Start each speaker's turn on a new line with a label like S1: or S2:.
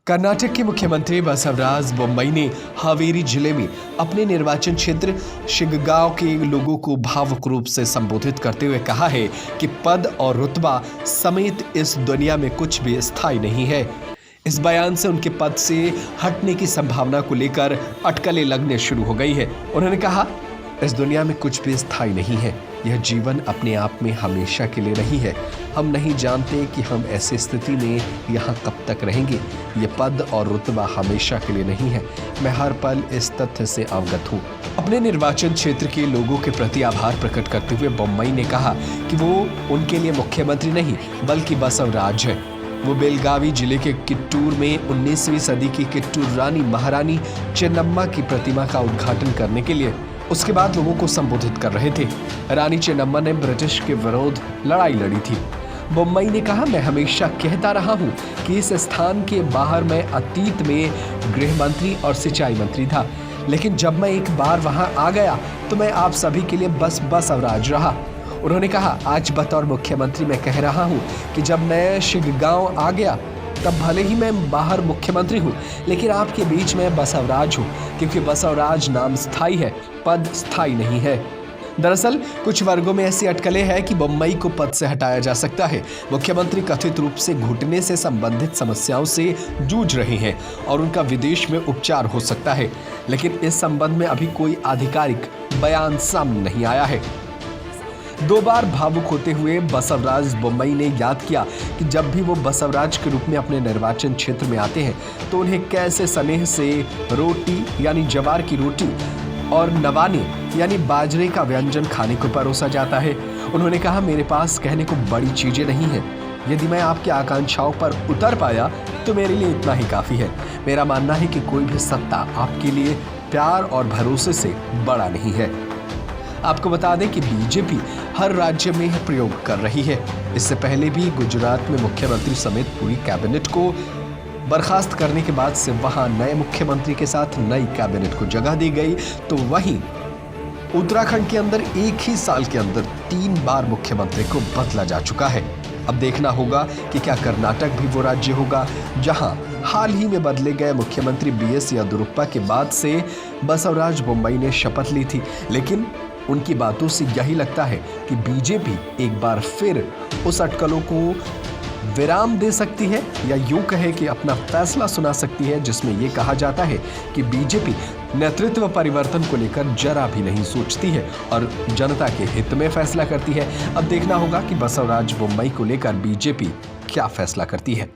S1: कर्नाटक के मुख्यमंत्री बसवराज बोम्मई ने हावेरी जिले में अपने निर्वाचन क्षेत्र शिग्गांव के लोगों को भावुक रूप से संबोधित करते हुए कहा है कि पद और रुतबा समेत इस दुनिया में कुछ भी स्थायी नहीं है। इस बयान से उनके पद से हटने की संभावना को लेकर अटकलें लगने शुरू हो गई है। उन्होंने कहा, इस दुनिया में कुछ भी स्थायी नहीं है। यह जीवन अपने आप में हमेशा के लिए नहीं है। हम नहीं जानते कि हम ऐसी स्थिति में यहाँ कब तक रहेंगे। ये पद और रुतबा हमेशा के लिए नहीं है। मैं हर पल इस तथ्य से अवगत हूँ। अपने निर्वाचन क्षेत्र के लोगों के प्रति आभार प्रकट करते हुए बोम्मई ने कहा कि वो उनके लिए मुख्यमंत्री नहीं बल्कि बसवराज है। वो बेलगावी जिले के किट्टूर में 19वीं सदी की किट्टूर रानी महारानी चेन्नम्मा की प्रतिमा का उद्घाटन करने के लिए उसके बाद लोगों को संबोधित कर रहे थे। रानी चेन्नम्मा ने ब्रिटिश के विरोध लड़ाई लड़ी थी। बोम्मई ने कहा, मैं हमेशा कहता रहा हूं कि इस स्थान के बाहर मैं अतीत में गृह मंत्री और सिंचाई मंत्री था, लेकिन जब मैं एक बार वहां आ गया तो मैं आप सभी के लिए बस बसवराज रहा। उन्होंने कहा, आज बतौर मुख्यमंत्री मैं कह रहा हूं कि जब मैं शिग्गांव आ गया तब भले ही मैं बाहर मुख्यमंत्री हूँ, लेकिन आपके बीच में बसवराज हूँ, क्योंकि बसवराज नाम स्थायी है, पद स्थायी नहीं है। दरअसल कुछ वर्गों में ऐसी अटकलें हैं कि बोम्मई को पद से हटाया जा सकता है। मुख्यमंत्री कथित रूप से घुटने से संबंधित समस्याओं से जूझ रहे हैं और उनका विदेश में उपचार हो सकता है, लेकिन इस संबंध में अभी कोई आधिकारिक बयान सामने नहीं आया है। 2 बार भावुक होते हुए बसवराज बोम्मई ने याद किया कि जब भी वो बसवराज के रूप में अपने निर्वाचन क्षेत्र में आते हैं तो उन्हें कैसे स्नेह से रोटी यानी जवार की रोटी और नवानी यानी बाजरे का व्यंजन खाने को परोसा जाता है। उन्होंने कहा, मेरे पास कहने को बड़ी चीजें नहीं है। यदि मैं आपकी आकांक्षाओं पर उतर पाया तो मेरे लिए इतना ही काफी है। मेरा मानना है कि कोई भी सत्ता आपके लिए प्यार और भरोसे से बड़ा नहीं है। आपको बता दें कि बीजेपी हर राज्य में प्रयोग कर रही है। इससे पहले भी गुजरात में मुख्यमंत्री समेत पूरी कैबिनेट को बर्खास्त करने के बाद से वहां नए मुख्यमंत्री के साथ नई कैबिनेट को जगह दी गई, तो वहीं उत्तराखंड के अंदर एक ही साल के अंदर 3 बार मुख्यमंत्री को बदला जा चुका है। अब देखना होगा कि क्या कर्नाटक भी वो राज्य होगा जहां हाल ही में बदले गए मुख्यमंत्री BS येदियुरप्पा के बाद से बसवराज बोम्मई ने शपथ ली थी, लेकिन उनकी बातों से यही लगता है कि बीजेपी एक बार फिर उस अटकलों को विराम दे सकती है, या यूं कहे कि अपना फैसला सुना सकती है, जिसमें यह कहा जाता है कि बीजेपी नेतृत्व परिवर्तन को लेकर जरा भी नहीं सोचती है और जनता के हित में फैसला करती है। अब देखना होगा कि बसवराज बोम्मई को लेकर बीजेपी क्या फैसला करती है।